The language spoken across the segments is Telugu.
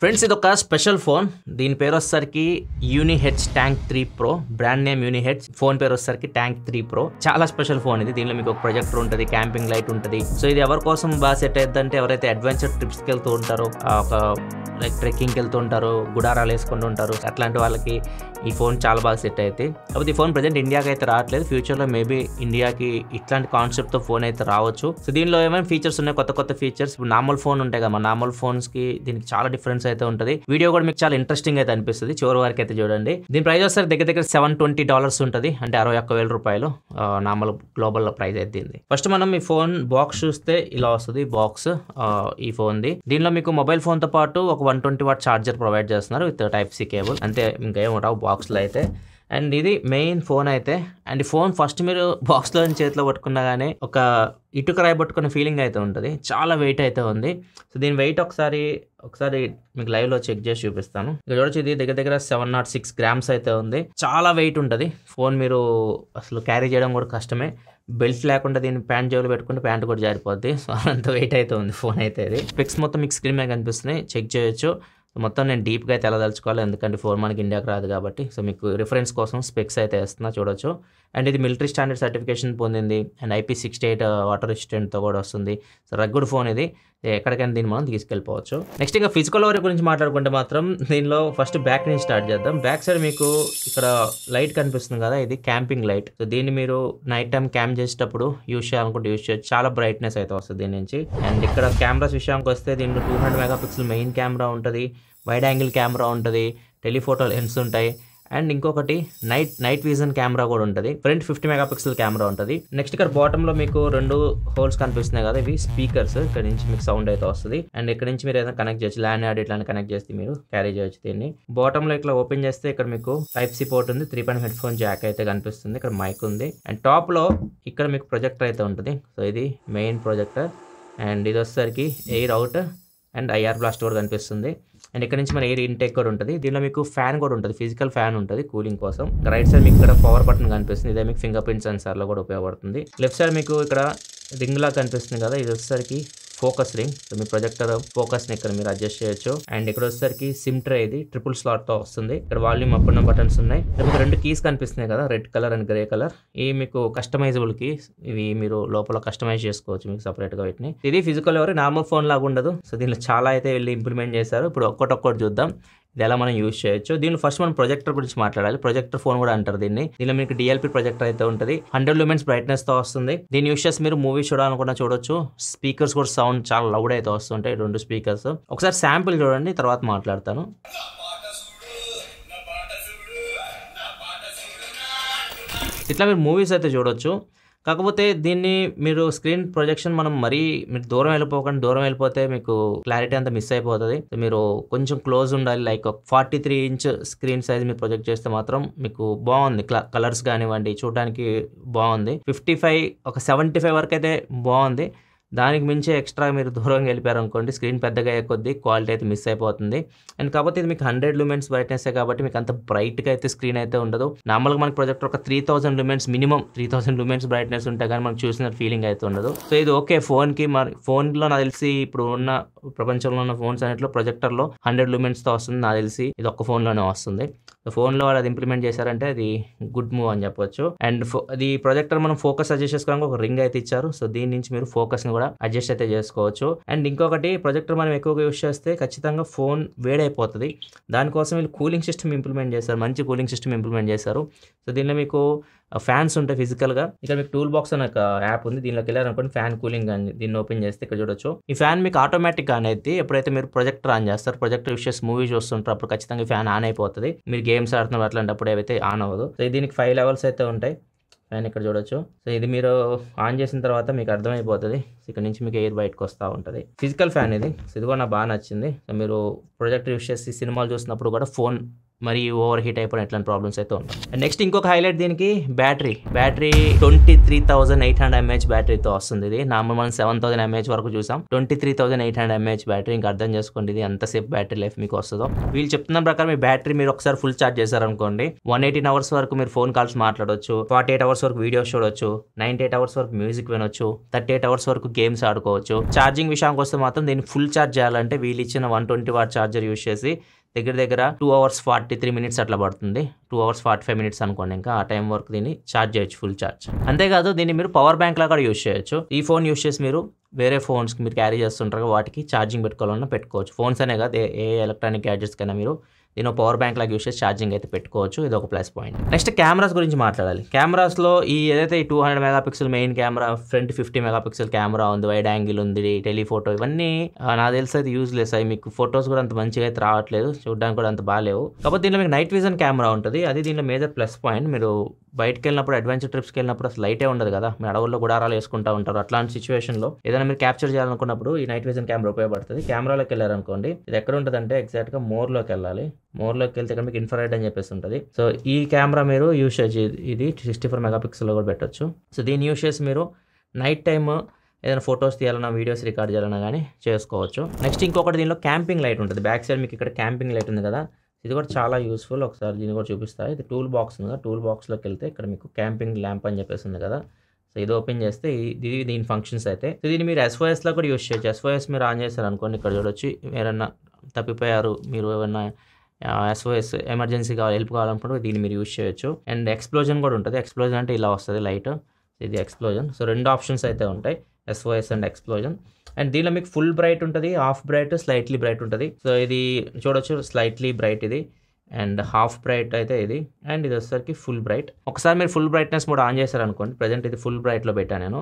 ఫ్రెండ్స్ ఇదొక స్పెషల్ ఫోన్. దీని పేరు వచ్చేసరికి Unihertz tank 3 pro. Brand name Unihertz. Phone పేరు వచ్చేసరికి ట్యాంక్ 3 ప్రో. చాలా స్పెషల్ ఫోన్ ఇది. దీనిలో మీకు ఒక ప్రొజెక్టర్ ఉంటుంది, క్యాంపింగ్ లైట్ ఉంటుంది. సో ఇది ఎవరి కోసం బాగా సెట్ అవుతుందంటే ఎవరైతే అడ్వెంచర్ ట్రిప్స్కి వెళ్తూ ఉంటారో, ఒక లైక్ ట్రెక్కింగ్కి వెళ్తూ ఉంటారు, గుడారాలు వేసుకుంటూ ఉంటారు, అట్లాంటి వాళ్ళకి ఈ ఫోన్ చాలా బాగా సెట్ అవుతుంది. కాకపోతే ఈ ఫోన్ ప్రజెంట్ ఇండియాకి అయితే రావట్లేదు. ఫ్యూచర్లో మేబీ ఇండియాకి ఇట్లాంటి కాన్సెప్ట్తో ఫోన్ అయితే రావచ్చు. సో దీనిలో ఏమైనా ఫీచర్స్ ఉన్నాయి, కొత్త కొత్త ఫీచర్స్. ఇప్పుడు నార్మల్ ఫోన్ ఉంటాయి కదా, నార్మల్ ఫోన్స్కి దీనికి చాలా డిఫరెన్స్ అయితే ఉంటుంది. వీడియో కూడా మీకు చాలా ఇంట్రెస్టింగ్ అయితే అనిపిస్తుంది. చివరి వరకు అయితే చూడండి. దీని ప్రైస్ వస్తారు దగ్గర $720 ఉంటుంది, అంటే 61,000 రూపాయలు నార్మల్ గ్లోబల్ ప్రైస్ అయితే దీన్ని. ఫస్ట్ మనం ఈ ఫోన్ బాక్స్ చూస్తే ఇలా వస్తుంది. బాక్స్ ఈ ఫోన్ది. దీనిలో మీకు మొబైల్ ఫోన్ తో పాటు ఒక 120 వాట్ ఛార్జర్ ప్రొవైడ్ చేస్తున్నారు విత్ Type-C కేబుల్. అంతే, ఇంకా ఏమి రావు బాక్స్ లో అయితే. అండ్ ఇది మెయిన్ ఫోన్ అయితే. అండ్ ఈ ఫోన్ ఫస్ట్ మీరు బాక్స్లో చేతిలో పట్టుకున్నా కానీ ఒక ఇటుక రాయి పట్టుకునే ఫీలింగ్ అయితే ఉంటుంది. చాలా వెయిట్ అయితే ఉంది. సో దీని వెయిట్ ఒకసారి మీకు లైవ్లో చెక్ చేసి చూపిస్తాను. ఇక్కడ చూడొచ్చు, ఇది దగ్గర 706 గ్రామ్స్ అయితే ఉంది. చాలా వెయిట్ ఉంటుంది ఫోన్. మీరు అసలు క్యారీ చేయడం కూడా కష్టమే. బెల్ట్ లేకుండా దీన్ని ప్యాంట్ జేబులో పెట్టుకుంటే ప్యాంట్ కూడా జారిపోద్ది. సో అంత వెయిట్ అయితే ఉంది ఫోన్ అయితే. ఇది పిక్స్ మొత్తం మీకు స్క్రీన్ మీద కనిపిస్తున్నాయి, చెక్ చేయొచ్చు. మొత్తం నేను డీప్గా అయితే తెలదలుచుకోవాలి, ఎందుకంటే ఫోన్ మనకి ఇండియాకి రాదు కాబట్టి. సో మీకు రిఫరెన్స్ కోసం స్పెక్స్ అయితే వేస్తున్నా, చూడొచ్చు. అండ్ ఇది మిలిటరీ స్టాండర్డ్ సర్టిఫికేషన్ పొందింది. అండ్ IP68 వాటర్ రెసిస్టెంట్తో కూడా వస్తుంది. సో రగ్గుడ్ ఫోన్ ఇది. ఎక్కడికైనా దీన్ని మనం తీసుకెళ్ళిపోవచ్చు. నెక్స్ట్ ఇంకా ఫిజికల్ ఓవర్ గురించి మాట్లాడుకుంటే మాత్రం దీనిలో ఫస్ట్ బ్యాక్ నుంచి స్టార్ట్ చేద్దాం. బ్యాక్ సైడ్ మీకు ఇక్కడ లైట్ కనిపిస్తుంది కదా, ఇది క్యాంపింగ్ లైట్. సో దీన్ని మీరు నైట్ టైం క్యాంప్ చేసేటప్పుడు యూస్ చేయాలనుకుంటే యూస్ చేయొచ్చు. చాలా బ్రైట్నెస్ అయితే వస్తుంది దీని నుంచి. అండ్ ఇక్కడ కెమెరాస్ విషయానికి వస్తే దీంట్లో 200 మెగాపిక్సెల్ మెయిన్ కెమెరా ఉంటుంది, వైడ్ యాంగిల్ కెమెరా ఉంటుంది, టెలిఫోటో లెన్స్ ఉంటాయి. అండ్ ఇంకొకటి నైట్ విజన్ కెమెరా కూడా ఉంటుంది. ఫ్రంట్ 50 మెగాపిక్సెల్ కెమెరా ఉంటుంది. నెక్స్ట్ ఇక్కడ బాటమ్ లో మీకు 2 హోల్స్ కనిపిస్తున్నాయి కదా, ఇవి స్పీకర్స్. ఇక్కడ నుంచి మీకు సౌండ్ అయితే వస్తుంది. అండ్ ఇక్కడ నుంచి మీరు ఏదైనా కనెక్ట్ చేయొచ్చు, ల్యాన్ యాడ్ ఇట్లా కనెక్ట్ చేస్తే మీరు క్యారీ చేయొచ్చు దీన్ని. బాటమ్ లో ఇట్లా ఓపెన్ చేస్తే ఇక్కడ మీకు Type-C పోర్ట్ ఉంది, 3 హెడ్ ఫోన్ జాక్ అయితే కనిపిస్తుంది. ఇక్కడ మైక్ ఉంది. అండ్ టాప్ లో ఇక్కడ మీకు ప్రొజెక్టర్ అయితే ఉంటుంది. సో ఇది మెయిన్ ప్రొజెక్టర్. అండ్ ఇది వచ్చేసరికి air out and IR blast కూడా కనిపిస్తుంది. అండ్ ఇక్కడ నుంచి మన ఎయిర్ ఇంటేక్ కూడా ఉంటుంది. దీనిలో మీకు ఫ్యాన్ కూడా ఉంటుంది, ఫిజికల్ ఫ్యాన్ ఉంటుంది కూలింగ్ కోసం. రైట్ సైడ్ మీకు ఇక్కడ పవర్ బటన్ కనిపిస్తుంది, ఇదే మీకు ఫింగర్ ప్రింట్ సెన్సార్లో కూడా ఉపయోగపడుతుంది. లెఫ్ట్ సైడ్ మీకు ఇక్కడ రింగ్ లా కనిపిస్తుంది కదా, ఇది వచ్చేసరికి ఫోకస్ రింగ్. సో మీ ప్రొజెక్టర్ ఫోకస్ ని ఇక్కడ మీరు అడ్జస్ట్ చేయొచ్చు. అండ్ ఇక్కడ వచ్చేసరికి సిమ్ ట్రే, ఇది ట్రిపుల్ స్లాట్ తో వస్తుంది. ఇక్కడ వాల్యూమ్ అప్ ఉన్న బటన్స్ ఉన్నాయి. మీకు 2 కీస్ కనిపిస్తున్నాయి కదా, red colour and grey colour. ఇవి మీకు కస్టమైజబుల్ కీస్. ఇవి మీరు లోపల కస్టమైజ్ చేసుకోవచ్చు మీకు సపరేట్ గా వీటిని. ఇది ఫిజికల్ ఎవరు నార్మల్ ఫోన్ లాగా ఉండదు. సో దీనిలో చాలా అయితే వెళ్ళి ఇంప్లిమెంట్ చేశారు. ఇప్పుడు ఒక్కొక్కటి చూద్దాం ఇది ఎలా మనం యూజ్ చేయొచ్చు. దీనిలో ఫస్ట్ మనం ప్రొజెక్టర్ గురించి మాట్లాడాలి. ప్రొజెక్టర్ ఫోన్ కూడా అంటారు దీన్ని. దీనిలో మీకు DLP ప్రొజెక్టర్ అయితే ఉంటుంది. 100 లూమెన్స్ బ్రైట్నెస్ తో వస్తుంది. దీని యూజ్ చేసి మీరు మూవీ చూడాలనుకున్నా చూడొచ్చు. స్పీకర్స్ కూడా సౌండ్ చాలా లౌడ్ అయితే వస్తుంటాయి, 2 స్పీకర్స్. ఒకసారి శాంపుల్ చూడండి, తర్వాత మాట్లాడతాను. ఇట్లా మీరు మూవీస్ అయితే చూడొచ్చు. కాకపోతే దీన్ని మీరు స్క్రీన్ ప్రొజెక్షన్ మనం మీరు దూరం వెళ్ళిపోతే మీకు క్లారిటీ అంతా మిస్ అయిపోతుంది. మీరు కొంచెం క్లోజ్ ఉండాలి. లైక్ 43 ఇంచ్ స్క్రీన్ సైజ్ మీరు ప్రొజెక్ట్ చేస్తే మాత్రం మీకు బాగుంది. కలర్స్ కానివ్వండి చూడడానికి బాగుంది. 75 వరకు అయితే బాగుంది. దానికి మించి ఎక్స్ట్రా మీరు దూరంగా వెళ్ళిపోయారు అనుకోండి, స్క్రీన్ పెద్దగా అయ్యే కొద్దీ క్వాలిటీ అయితే మిస్ అయిపోతుంది. అండ్ కాకపోతే ఇది మీకు 100 లూమెన్స్ బ్రైట్నెస్ కాబట్టి మీకు అంత బ్రైట్గా అయితే స్క్రీన్ అయితే ఉండదు. నార్మల్గా మనకి ప్రొజెక్టర్ ఒక 3000 లూమెన్స్, మినిమం 3000 లూమెన్స్ బ్రైట్నెస్ ఉంటే కానీ మనకు చూసిన ఫీలింగ్ అయితే ఉండదు. సో ఇది ఓకే ఫోన్కి. మరి ఫోన్లో నాకు తెలిసి ఇప్పుడు ఉన్న ప్రపంచంలో ఉన్న ఫోన్స్ అన్నింటిలో ప్రొజెక్టర్లో 100 లూమెన్స్తో వస్తుంది. నాకు తెలిసి ఇది ఒక్క ఫోన్లోనే వస్తుంది. ఫోన్లో వాళ్ళు అది ఇంప్లిమెంట్ చేశారంటే అది గుడ్ మూవ్ అని చెప్పొచ్చు. అండ్ అది ప్రొజెక్టర్ మనం ఫోకస్ అడ్జస్ట్ చేసుకోవడానికి ఒక రింగ్ అయితే ఇచ్చారు. సో దీని నుంచి మీరు ఫోకస్ ని కూడా అడ్జస్ట్ అయితే చేసుకోవచ్చు. అండ్ ఇంకొకటి, ప్రొజెక్టర్ మనం ఎక్కువగా యూస్ చేస్తే ఖచ్చితంగా ఫోన్ వేడైపోతుంది. దానికోసం వీళ్ళు కూలింగ్ సిస్టమ్ ఇంప్లిమెంట్ చేశారు, మంచి కూలింగ్ సిస్టమ్ ఇంప్లిమెంట్ చేశారు. సో దీనిలో మీకు ఫ్యాన్స్ ఉంటాయి ఫిజికల్గా. ఇక్కడ మీకు టూల్ బాక్స్ అనే ఒక యాప్ ఉంది, దీనిలోకి వెళ్ళారనుకోండి ఫ్యాన్ కూలింగ్ అని. దీన్ని ఓపెన్ చేస్తే ఇక్కడ చూడొచ్చు, ఈ ఫ్యాన్ మీకు ఆటోమేటిక్గా ఆన్ అయితే ఎప్పుడైతే మీరు ప్రొజెక్టర్ ఆన్ చేస్తారు, ప్రొజెక్టర్ యూస్ చేసి మూవీ చూస్తుంటారు, అప్పుడు ఖచ్చితంగా ఫ్యాన్ ఆన్ అయిపోతుంది. మీరు గేమ్స్ ఆడుతున్నారు అట్లాంటప్పుడు ఏవైతే ఆన్ అవ్వదు. సో దీనికి 5 లెవెల్స్ అయితే ఉంటాయి. ఫ్యాన్ ఇక్కడ చూడొచ్చు. సో ఇది మీరు ఆన్ చేసిన తర్వాత మీకు అర్థమైపోతుంది. ఇక్కడ నుంచి మీకు ఎయిర్ బయటకు వస్తూ ఉంటుంది. ఫిజికల్ ఫ్యాన్ ఇది. సో ఇది కూడా నాకు బాగా నచ్చింది. సో మీరు ప్రొజెక్టర్ యూస్ చేసి సినిమాలు చూసినప్పుడు కూడా ఫోన్ మరి ఓవర్ హీట్ అయిపోయిన ఎట్లాంటి ప్రాబ్లమ్స్ అయితే ఉంటాయి. అండ్ నెక్స్ట్ ఇంకొక హైలైట్ దీనికి బ్యాటరీ 23,800 mAh బ్యాటరీతో వస్తుంది. ఇది నార్మల్ మనం 7,000 mAh వరకు చూసాం. 23,800 mAh బ్యాటరీ, ఇంకా అర్థం చేసుకోండి ఇది ఎంతసేపు బ్యాటరీ లైఫ్ మీకు వస్తుందో. వీళ్ళు చెప్తున్న ప్రకారం మీ బ్యాటరీ మీరు ఒకసారి ఫుల్ ఛార్జ్ చేశారనుకోండి 118 hours వరకు మీరు ఫోన్ కాల్స్ మాట్లాడవచ్చు, 48 hours వరకు వీడియోస్ చూడొచ్చు, 98 hours వరకు మ్యూజిక్ వినొచ్చు, 38 hours వరకు గేమ్స్ ఆడుకోవచ్చు. ఛార్జింగ్ విషయానికి వస్తే మాత్రం దీన్ని ఫుల్ ఛార్జ్ చేయాలంటే వీళ్ళు ఇచ్చిన 120 watt ఛార్జర్ యూస్ చేసి దగ్గర 2 hours 43 minutes అట్లా పడుతుంది. 2 hours 45 minutes అనుకోండి. ఇంకా ఆ టైం వరకు దీన్ని ఛార్జ్ చేయొచ్చు ఫుల్ ఛార్జ్. అంతేకాదు దీన్ని మీరు పవర్ బ్యాంక్ లాగా యూస్ చేయొచ్చు. ఈ ఫోన్ యూస్ చేసి మీరు వేరే ఫోన్స్కి మీరు క్యారీ చేస్తుంటారు వాటికి ఛార్జింగ్ పెట్టుకోవాలన్నా పెట్టుకోవచ్చు. ఫోన్స్ అనే కాదు ఏ ఎలక్ట్రానిక్ గ్యాడ్జెట్స్ కైనా మీరు దీని పవర్ బ్యాంక్ లాగా యూస్ చేసి ఛార్జింగ్ అయితే పెట్టుకోవచ్చు. ఇది ఒక ప్లస్ పాయింట్. నెక్స్ట్ కెమెరాస్ గురించి మాట్లాడాలి. కెమెరాస్లో ఏదైతే 200 megapixel main camera, front 50 megapixel camera ఉంది, వైడ్ యాంగిల్ ఉంది, టెలిఫోటో, ఇవన్నీ నాకు తెలిసి అయితే యూజ్లెస్. అవి మీకు ఫొటోస్ కూడా అంత మంచిగా అయితే రావట్లేదు, చూడడానికి కూడా అంత బాగాలేవు. కాకపోతే దీనిలో మీకు నైట్ విజన్ కెమెరా ఉంటుంది, అది దీనిలో మేజర్ ప్లస్ పాయింట్. మీరు బయటకు వెళ్ళినప్పుడు అడ్వెంచర్ ట్రిప్స్కి వెళ్ళినప్పుడు అసలు లైటే ఉండదు కదా, మీరు అడవుల్లో గుడారాలు వేసుకుంటూ ఉంటారు. అట్లాంటి సిచ్యువేషన్లో ఏదైనా మీరు క్యాప్చర్ చేయాలనుకున్నప్పుడు ఈ నైట్ విజన్ కెమెరా ఉపయోగపడుతుంది. కెమెరాలోకి వెళ్ళారనుకోండి, ఇది ఎక్కడ ఉంటుందంటే ఎగ్జాక్ట్గా మోర్లోకి వెళ్ళాలి. మోర్లోకి వెళ్తే ఇక్కడ మీకు ఇన్ఫ్రారెడ్ అని చెప్పేసి ఉంటుంది. సో ఈ కెమెరా మీరు యూస్ చేసి ఇది 64 మెగాపిక్సెల్లో కూడా పెట్టచ్చు. సో దీన్ని యూస్ చేసి మీరు నైట్ టైమ్ ఏదైనా ఫొటోస్ తీయాలన్నా, వీడియోస్ రికార్డ్ చేయాలన్నా కానీ చేసుకోవచ్చు. నెక్స్ట్ ఇంకొకటి దీనిలో క్యాంపింగ్ లైట్ ఉంటుంది. బ్యాక్ సైడ్ మీకు ఇక్కడ క్యాంపింగ్ లైట్ ఉంది కదా, ఇది కూడా చాలా యూస్ఫుల్. ఒకసారి దీన్ని కూడా చూపిస్తాయి. ఇది టూల్ బాక్స్ ఉంది కదా, టూల్ బాక్స్లోకి వెళ్తే ఇక్కడ మీకు క్యాంపింగ్ ల్యాంప్ అని చెప్పేసి ఉంది కదా. సో ఇది ఓపెన్ చేస్తే దీని ఫంక్షన్స్ అయితే దీన్ని మీరు SOSలో కూడా యూస్ చేయొచ్చు. SOS మీరు ఆన్ చేస్తారు అనుకోండి, ఇక్కడ చూడొచ్చు. ఏమన్నా తప్పిపోయారు, మీరు ఏమన్నా SOS ఎమర్జెన్సీ హెల్ప్ కావాలనుకుంటే దీన్ని మీరు యూస్ చేయొచ్చు. అండ్ ఎక్స్ప్లోజన్ కూడా ఉంటుంది. ఎక్స్ప్లోజన్ అంటే ఇలా వస్తుంది లైట్, ఇది ఎక్స్ప్లోజన్. సో 2 ఆప్షన్స్ అయితే ఉంటాయి, SOS అండ్ ఎక్స్ప్లోజన్. అండ్ దీనిలో మీకు ఫుల్ బ్రైట్ ఉంటుంది, హాఫ్ బ్రైట్, స్లైట్లీ బ్రైట్ ఉంటుంది. సో ఇది చూడొచ్చు, స్లైట్లీ బ్రైట్ ఇది, అండ్ హాఫ్ బ్రైట్ అయితే ఇది, అండ్ ఇది వచ్చేసరికి ఫుల్ బ్రైట్. ఒకసారి మీరు ఫుల్ బ్రైట్నెస్ మోడ్ ఆన్ చేశారనుకోండి, ప్రజెంట్ ఇది ఫుల్ బ్రైట్లో పెట్టాను నేను.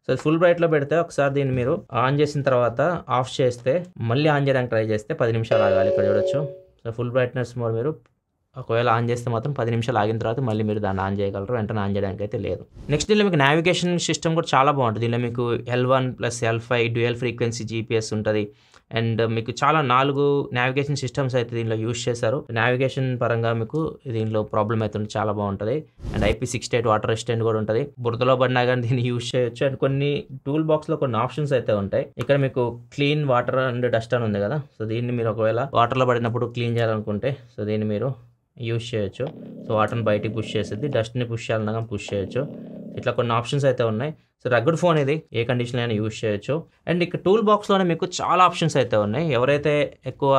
సో ఫుల్ బ్రైట్లో పెడితే ఒకసారి దీన్ని మీరు ఆన్ చేసిన తర్వాత ఆఫ్ చేస్తే మళ్ళీ ఆన్ చేయడానికి ట్రై చేస్తే 10 నిమిషాలు ఆగాలి. ఇక్కడ చూడొచ్చు. సో ఫుల్ బ్రైట్నెస్ మోడ్ మీరు ఒకవేళ ఆన్ చేస్తే మాత్రం 10 నిమిషాలు ఆగిన తర్వాత మళ్ళీ మీరు దాన్ని ఆన్ చేయగలరు, వెంటనే ఆన్ చేయడానికి అయితే లేదు. నెక్స్ట్ దీనిలో మీకు నావిగేషన్ సిస్టమ్ కూడా చాలా బాగుంటుంది. దీనిలో మీకు L1 + L5 dual frequency GPS ఉంటుంది. అండ్ మీకు చాలా 4 నావిగేషన్ సిస్టమ్స్ అయితే దీనిలో యూస్ చేశారు. నావిగేషన్ పరంగా మీకు దీనిలో ప్రాబ్లం అవుతుంది, చాలా బాగుంటుంది. అండ్ IP68 వాటర్ రెసిస్టెంట్ కూడా ఉంటుంది. బురదలో పడినా కానీ దీన్ని యూస్ చేయొచ్చు. అండ్ కొన్ని టూల్ బాక్స్లో కొన్ని ఆప్షన్స్ అయితే ఉంటాయి. ఇక్కడ మీకు క్లీన్ వాటర్ అండ్ డస్ట్ అని ఉంది కదా, సో దీన్ని మీరు ఒకవేళ వాటర్లో పడినప్పుడు క్లీన్ చేయాలనుకుంటే సో దీన్ని మీరు యూస్ చేయొచ్చు. సో వాటర్ని బయటికి పుష్ చేసేది, డస్ట్ని పుష్ చేయాలన్నా పుష్ చేయొచ్చు. ఇట్లా కొన్ని ఆప్షన్స్ అయితే ఉన్నాయి. సో రగ్గుడ్ ఫోన్ ఇది, ఏ కండిషన్లో అయినా యూస్ చేయొచ్చు. అండ్ ఇక్కడ టూల్ బాక్స్లోనే మీకు చాలా ఆప్షన్స్ అయితే ఉన్నాయి. ఎవరైతే ఎక్కువ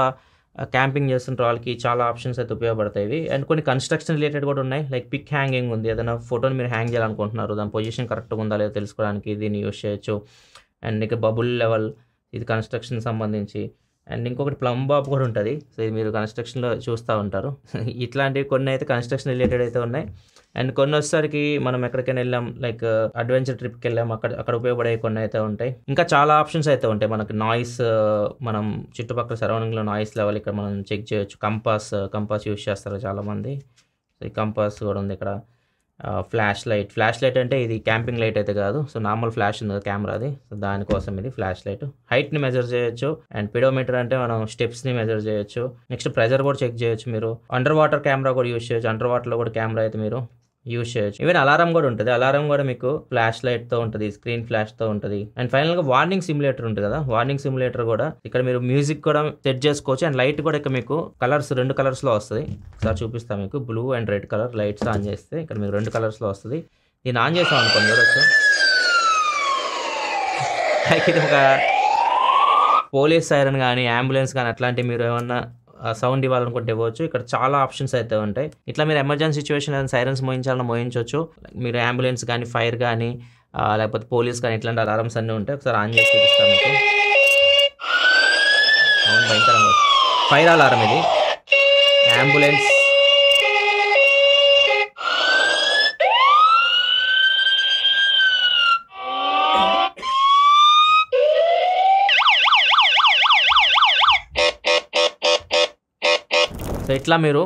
క్యాంపింగ్ చేస్తుంటారో వాళ్ళకి చాలా ఆప్షన్స్ అయితే ఉపయోగపడతాయి. అండ్ కొన్ని కన్స్ట్రక్షన్ రిలేటెడ్ కూడా ఉన్నాయి. లైక్ పిక్ హ్యాంగింగ్ ఉంది, ఏదైనా ఫోటోని మీరు హ్యాంగ్ చేయాలనుకుంటున్నారు, దాని పొజిషన్ కరెక్ట్గా ఉందా లేదో తెలుసుకోవడానికి దీన్ని యూస్ చేయొచ్చు. అండ్ ఇక బబుల్ లెవెల్, ఇది కన్స్ట్రక్షన్ సంబంధించి. అండ్ ఇంకొకటి ప్లమ్ బాబ్ కూడా ఉంటుంది. సో ఇది మీరు కన్స్ట్రక్షన్లో చూస్తూ ఉంటారు. ఇట్లాంటివి కొన్ని అయితే కన్స్ట్రక్షన్ రిలేటెడ్ అయితే ఉన్నాయి. అండ్ కొన్ని వచ్చేసరికి మనం ఎక్కడికైనా వెళ్ళాం, లైక్ అడ్వెంచర్ ట్రిప్కి వెళ్ళాం, అక్కడ ఉపయోగపడే కొన్ని అయితే ఉంటాయి. ఇంకా చాలా ఆప్షన్స్ అయితే ఉంటాయి. మనకి నాయిస్, మనం చుట్టుపక్కల సరౌండింగ్లో నాయిస్ లెవెల్ ఇక్కడ మనం చెక్ చేయొచ్చు. కంపాస్ యూస్ చేస్తారు చాలామంది. సో ఈ కంపాస్ కూడా ఉంది ఇక్కడ. ఫ్లాష్ లైట్ అంటే ఇది క్యాంపింగ్ లైట్ అయితే కాదు, సో నార్మల్ ఫ్లాష్ ఉంది కదా కెమెరాది, సో దానికోసం ఇది ఫ్లాష్ లైట్. హైట్ని మెజర్ చేయొచ్చు. అండ్ పిడోమీటర్ అంటే మనం స్టెప్స్ని మెజర్ చేయొచ్చు. నెక్స్ట్ ప్రెజర్ కూడా చెక్ చేయొచ్చు. మీరు అండర్ వాటర్ కెమెరా కూడా యూస్ చేయొచ్చు. అండర్ వాటర్లో కూడా కెమెరా అయితే మీరు యూస్ చేయొచ్చు. ఈవెన్ అలారం కూడా ఉంటుంది. అలారం కూడా మీకు ఫ్లాష్ లైట్తో ఉంటుంది, స్క్రీన్ ఫ్లాష్తో ఉంటుంది. అండ్ ఫైనల్గా వార్నింగ్ సిమ్యులేటర్ ఉంటుంది కదా, వార్నింగ్ సిమ్యులేటర్ కూడా ఇక్కడ మీరు మ్యూజిక్ కూడా సెట్ చేసుకోవచ్చు. అండ్ లైట్ కూడా ఇక్కడ మీకు కలర్స్ 2 కలర్స్లో వస్తుంది. ఒకసారి చూపిస్తాను మీకు. Blue and red colour lights on చేస్తే ఇక్కడ మీకు 2 కలర్స్లో వస్తుంది. దీన్ని ఆన్ చేస్తాం అనుకోండి, చూడొచ్చు. లైక్ ఇది ఒక పోలీస్ సైరన్ కానీ, అంబులెన్స్ కానీ అట్లాంటివి మీరు ఏమన్నా సౌండ్ ఇవ్వాలనుకుంటే ఇవ్వచ్చు. ఇక్కడ చాలా ఆప్షన్స్ అయితే ఉంటాయి. ఇట్లా మీరు ఎమర్జెన్సీ సిచ్యువేషన్ ఏదైనా సైరన్స్ మోయించాలన్నా మోయించవచ్చు. మీరు అంబులెన్స్ కానీ, ఫైర్ కానీ, లేకపోతే పోలీస్ కానీ ఇట్లాంటి అలారమ్స్ అన్నీ ఉంటాయి. ఒకసారి ఆన్ చేసి చూపిస్తాను మీకు. భయంకరంగా ఫైర్ అలారం ఇది. అంబులెన్స్, సో ఇట్లా మీరు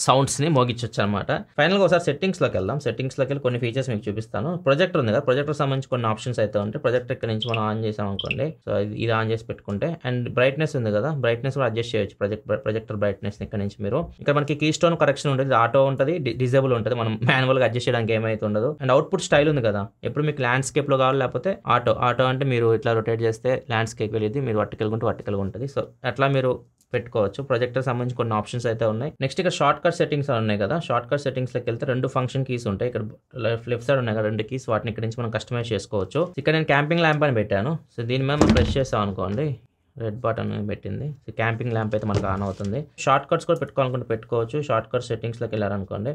సౌండ్స్ని మోగించవచ్చు అనమాట. ఫైనల్గా ఒకసారి సెట్టింగ్స్లోకి వెళ్దాం. సెట్టింగ్స్లోకి వెళ్ళి కొన్ని ఫీచర్స్ మీకు చూపిస్తాను. ప్రొజెక్టర్ ఉంది కదా, ప్రొజెక్టర్ సంబంధించి కొన్ని ఆప్షన్స్ అయితే ఉంటాయి. ప్రొజెక్టర్ ఇక్కడ నుంచి మనం ఆన్ చేసాం అనుకోండి, సో ఇది ఆన్ చేసి పెట్టుకుంటే, అండ్ బ్రైట్నెస్ ఉంది కదా, బ్రైట్నెస్ కూడా అడ్జస్ట్ చేయొచ్చు. ప్రొజెక్టర్ బ్రైట్నెస్ ఇక్కడ నుంచి మీరు ఇక్కడ మనకి కీ స్టోన్ కరెక్షన్ ఉంటుంది, ఆటో ఉంటుంది, డిజేబుల్ ఉంటుంది, మనం మాన్యువల్గా అడ్జస్ట్ చేయడానికి ఏమైతే ఉండదు. అండ్ అవుట్పుట్ స్టైల్ ఉంది కదా, ఎప్పుడు మీకు ల్యాండ్స్కేప్లో కావాలి లేకపోతే ఆటో అంటే మీరు ఇట్లా రొటేట్ చేస్తే ల్యాండ్స్కేప్ వెళ్ళింది, మీరు వర్టికల్గా ఉంటుంది. సో అట్లా మీరు పెట్టుకోవచ్చు. ప్రొజెక్టర్ సంబంధించి కొన్ని ఆప్షన్స్ అయితే ఉన్నాయి. నెక్స్ట్ ఇక్కడ షార్ట్ కట్ సెట్టింగ్స్ ఉన్నాయి కదా, షార్ట్ కట్ సెట్టింగ్స్లోకి వెళ్తే 2 ఫంక్షన్ కీస్ ఉంటాయి. ఇక్కడ లెఫ్ట్ సైడ్ ఉన్నాయి కదా 2 కీస్, వాటిని ఇక్కడ నుంచి మనం కస్టమైజ్ చేసుకోవచ్చు. ఇక్కడ నేను క్యాంపింగ్ ల్యాంప్ అని పెట్టాను. సో దీని మీద మనం ప్రెస్ చేస్తాం అనుకోండి, రెడ్ బటన్ పెట్టింది. సో క్యాంపింగ్ ల్యాంప్ అయితే మనకు ఆన్ అవుతుంది. షార్ట్ కట్స్ కూడా పెట్టుకోవాలనుకుంటే పెట్టుకోవచ్చు. షార్ట్ కట్ సెట్టింగ్స్లోకి వెళ్ళారనుకోండి,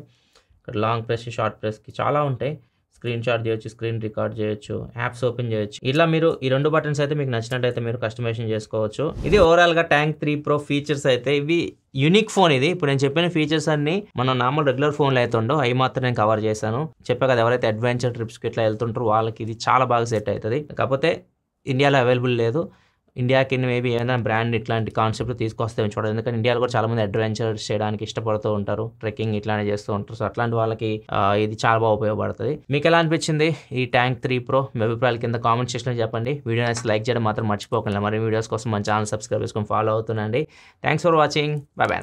ఇక్కడ లాంగ్ ప్రెస్, షార్ట్ ప్రెస్కి చాలా ఉంటాయి. స్క్రీన్ షాట్ చేయొచ్చు, స్క్రీన్ రికార్డ్ చేయొచ్చు, యాప్స్ ఓపెన్ చేయొచ్చు. ఇలా మీరు ఈ 2 బటన్స్ అయితే మీకు నచ్చినట్టయితే మీరు కస్టమైజేషన్ చేసుకోవచ్చు. ఇది ఓవరాల్గా ట్యాంక్ 3 Pro ఫీచర్స్ అయితే. ఇవి యూనిక్ ఫోన్ ఇది. ఇప్పుడు నేను చెప్పిన ఫీచర్స్ అన్ని మనం నార్మల్ రెగ్యులర్ ఫోన్లో అయితే ఉండవు, అవి మాత్రం నేను కవర్ చేశాను. చెప్పా కదా, ఎవరైతే అడ్వెంచర్ ట్రిప్స్కి ఇట్లా వెళ్తుంటారో వాళ్ళకి ఇది చాలా బాగా సెట్ అవుతుంది. కాకపోతే ఇండియాలో అవైలబుల్ లేదు. ఇండియాకి మేబీ ఏదైనా బ్రాండ్ ఇట్లాంటి కాన్సెప్ట్ తీసుకొస్తే చూడండి, ఎందుకంటే ఇండియాలో కూడా చాలా మంది అడ్వెంచర్స్ చేయడానికి ఇష్టపడుతూ ఉంటారు, ట్రెక్కింగ్ ఇట్లానే చేస్తూ ఉంటారు. సో అట్లాంటి వాళ్ళకి ఇది చాలా బాగా ఉపయోగపడుతుంది. మీకు ఎలా అనిపించింది ఈ ట్యాంక్ 3 Pro? మీ అభిప్రాయాలు కింద కామెంట్ సెక్షన్లో చెప్పండి. వీడియో నచ్చితే లైక్ చేయడం మాత్రం మర్చిపోకండి. మరి వీడియోస్ కోసం మన ఛానల్ సబ్స్క్రైబ్ చేసుకొని ఫాలో అవుతుండండి. Thanks for watching. Bye by.